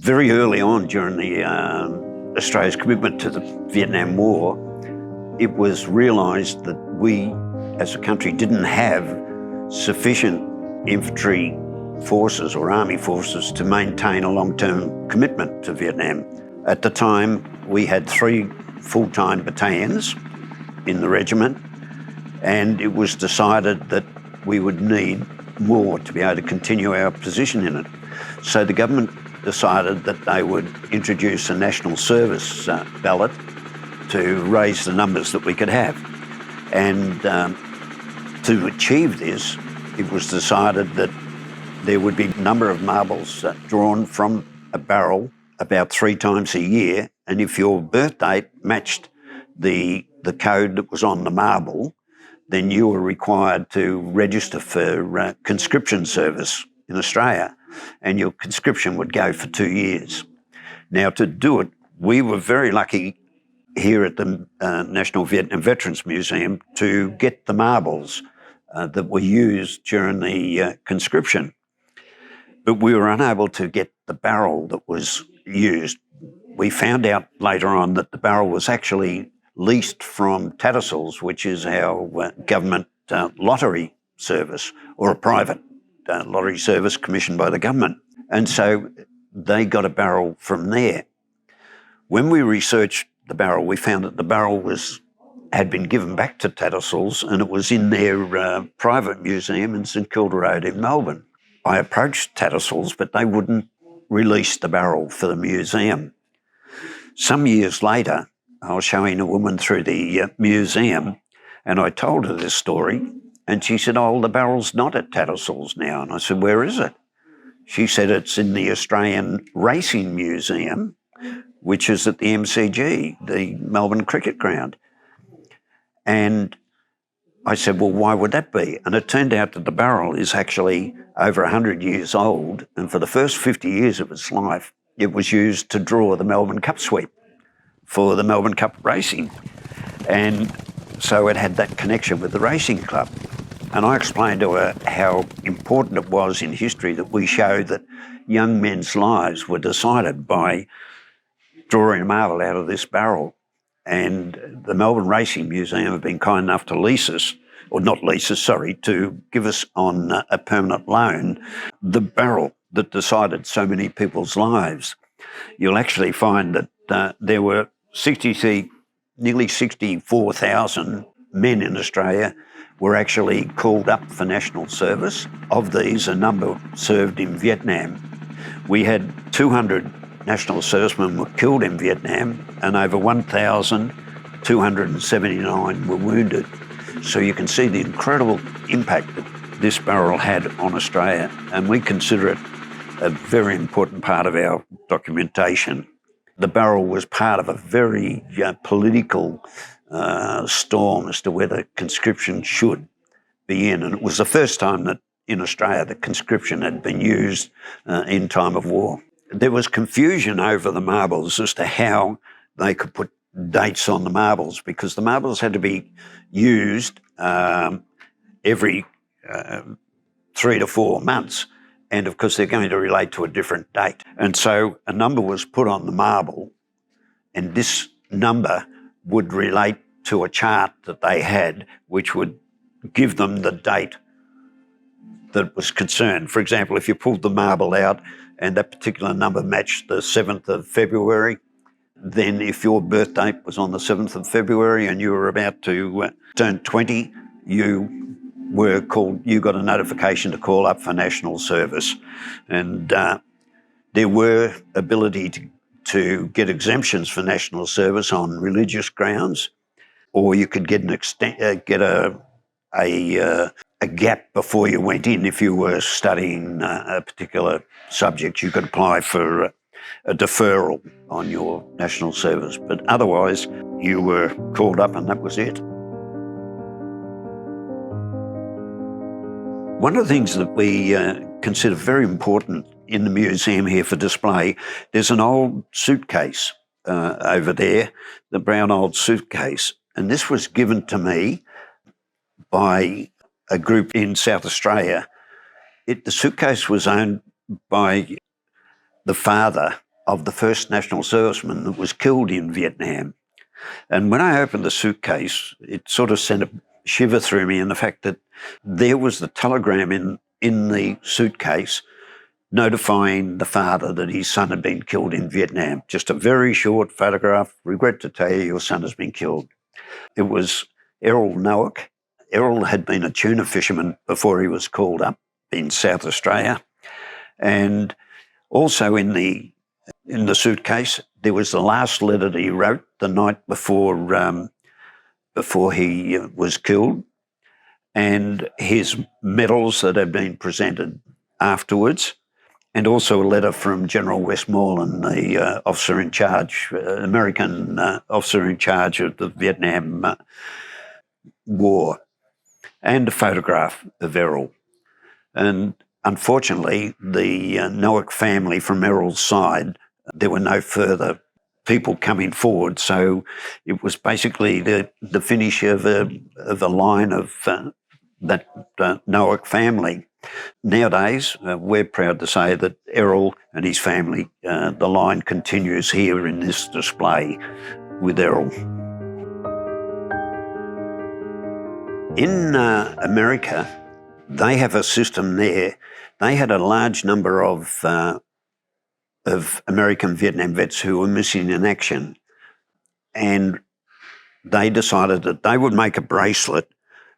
Very early on during the Australia's commitment to the Vietnam War, it was realised that we as a country didn't have sufficient infantry forces or army forces to maintain a long-term commitment to Vietnam. At the time, we had 3 full-time battalions in the regiment, and it was decided that we would need more to be able to continue our position in it. So the government decided that they would introduce a national service ballot to raise the numbers that we could have. And to achieve this, it was decided that there would be a number of marbles drawn from a barrel about 3 times a year, and if your birth date matched the code that was on the marble, then you were required to register for conscription service in Australia, and your conscription would go for 2 years. Now, to do it, we were very lucky here at the National Vietnam Veterans Museum to get the marbles that were used during the conscription. But we were unable to get the barrel that was used. We found out later on that the barrel was actually leased from Tattersalls, which is our government lottery service, or a private lottery service commissioned by the government. And so they got a barrel from there. When we researched the barrel, we found that the barrel had been given back to Tattersalls, and it was in their private museum in St Kilda Road in Melbourne. I approached Tattersalls, but they wouldn't release the barrel for the museum. Some years later, I was showing a woman through the museum, and I told her this story, and she said, "Oh, the barrel's not at Tattersalls now." And I said, "Where is it?" She said, "It's in the Australian Racing Museum, which is at the MCG, the Melbourne Cricket Ground." And I said, "Well, why would that be?" And it turned out that the barrel is actually over 100 years old, and for the first 50 years of its life, it was used to draw the Melbourne Cup sweep for the Melbourne Cup racing. And so it had that connection with the racing club. And I explained to her how important it was in history that we show that young men's lives were decided by drawing a marble out of this barrel. And the Melbourne Racing Museum have been kind enough to lease us, or not lease us, sorry, to give us on a permanent loan the barrel that decided so many people's lives. You'll actually find that there were nearly 64,000 men in Australia were actually called up for national service. Of these, a number served in Vietnam. We had 200 national servicemen were killed in Vietnam, and over 1,279 were wounded. So you can see the incredible impact that this barrel had on Australia, and we consider it a very important part of our documentation. The barrel was part of a very political storm as to whether conscription should be in, and it was the first time that in Australia that conscription had been used in time of war. There was confusion over the marbles as to how they could put dates on the marbles, because the marbles had to be used every 3 to 4 months. And of course, they're going to relate to a different date. And so a number was put on the marble, and this number would relate to a chart that they had, which would give them the date that was concerned. For example, if you pulled the marble out and that particular number matched the 7th of February, then if your birth date was on the 7th of February and you were about to turn 20, you got a notification to call up for national service. And there were ability to get exemptions for national service on religious grounds, or you could get a gap before you went in. If you were studying a particular subject, you could apply for a deferral on your national service. But otherwise, you were called up and that was it. One of the things that we consider very important in the museum here for display, there's an old suitcase over there, the brown old suitcase. And this was given to me by a group in South Australia. The suitcase was owned by the father of the first national serviceman that was killed in Vietnam. And when I opened the suitcase, it sort of sent a shiver through me in the fact that there was the telegram in the suitcase notifying the father that his son had been killed in Vietnam. Just a very short photograph. Regret to tell you, your son has been killed. It was Errol Noack. Errol had been a tuna fisherman before he was called up in South Australia. And also in the suitcase, there was the last letter that he wrote the night before he was killed, and his medals that had been presented afterwards, and also a letter from General Westmoreland, the officer in charge, American officer in charge of the Vietnam War, and a photograph of Errol. And unfortunately, the Noack family from Errol's side, there were no further people coming forward, so it was basically the finish of a line of that Noack family. Nowadays, we're proud to say that Errol and his family, the line continues here in this display with Errol. In America, they have a system there. They had a large number of American Vietnam vets who were missing in action, and they decided that they would make a bracelet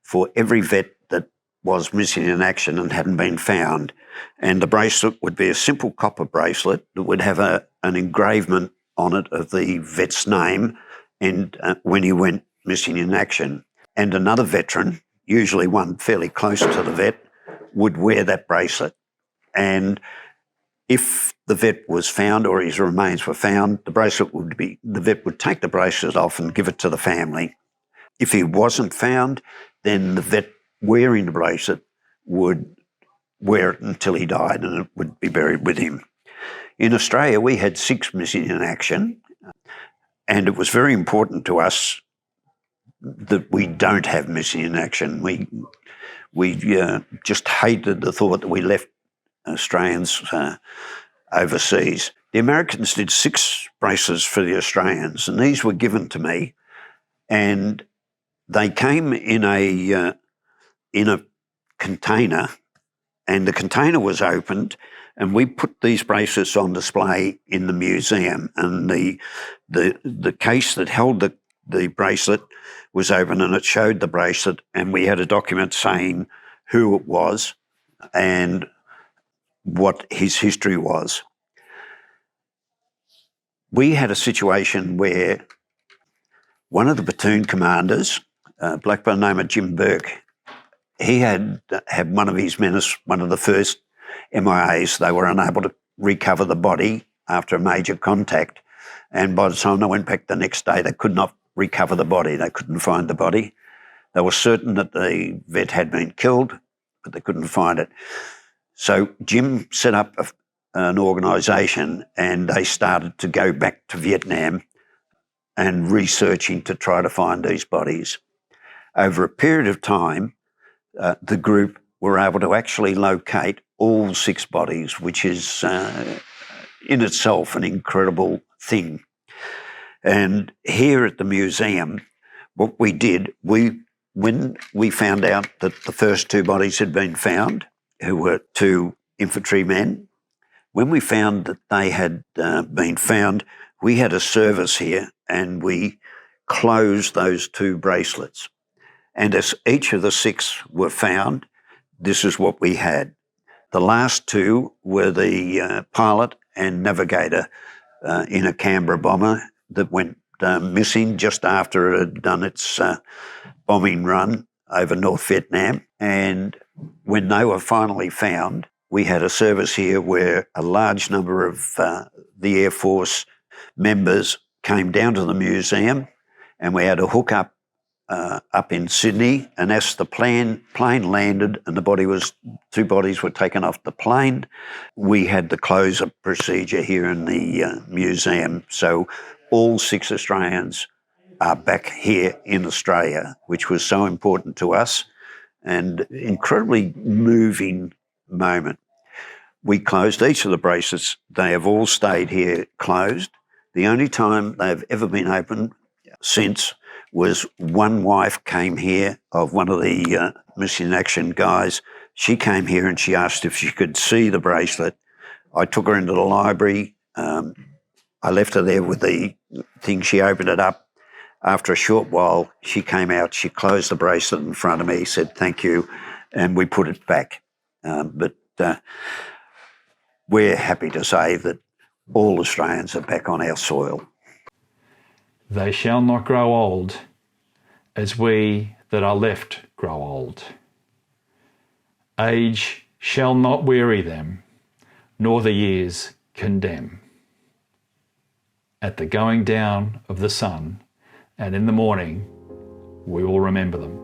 for every vet that was missing in action and hadn't been found. And the bracelet would be a simple copper bracelet that would have an engravement on it of the vet's name and when he went missing in action. And another veteran, usually one fairly close to the vet, would wear that bracelet. And if the vet was found or his remains were found, the vet would take the bracelet off and give it to the family. If he wasn't found, then the vet wearing the bracelet would wear it until he died and it would be buried with him. In Australia, we had 6 missing in action, and it was very important to us that we don't have missing in action. We just hated the thought that we left Australians overseas. The Americans did 6 bracelets for the Australians, and these were given to me, and they came in a container, and the container was opened, and we put these bracelets on display in the museum, and the case that held the bracelet was open, and it showed the bracelet, and we had a document saying who it was and what his history was. We had a situation where one of the platoon commanders, a black by the name of Jim Burke, he had one of his men as one of the first MIAs. They were unable to recover the body after a major contact, and by the time they went back the next day, they could not recover the body. They couldn't find the body. They were certain that the vet had been killed, but they couldn't find it. So Jim set up an organisation, and they started to go back to Vietnam and researching to try to find these bodies. Over a period of time, the group were able to actually locate all 6 bodies, which is in itself an incredible thing. And here at the museum, what we did, when we found out that the first 2 bodies had been found, who were 2 infantrymen, when we found that they had been found, we had a service here, and we closed those 2 bracelets. And as each of the 6 were found, this is what we had. The last 2 were the pilot and navigator in a Canberra bomber that went missing just after it had done its bombing run over North Vietnam. And when they were finally found, we had a service here where a large number of the Air Force members came down to the museum, and we had a hookup up in Sydney, and as the plane landed and 2 bodies were taken off the plane, we had the close-up procedure here in the museum. So all 6 Australians are back here in Australia, which was so important to us and incredibly moving moment. We closed each of the bracelets. They have all stayed here closed. The only time they've ever been opened since was one wife came here of one of the Missing in Action guys. She came here and she asked if she could see the bracelet. I took her into the library. I left her there with the thing. She opened it up. After a short while, she came out. She closed the bracelet in front of me, said thank you, and we put it back. But we're happy to say that all Australians are back on our soil. They shall not grow old, as we that are left grow old. Age shall not weary them, nor the years condemn. At the going down of the sun, and in the morning, we will remember them.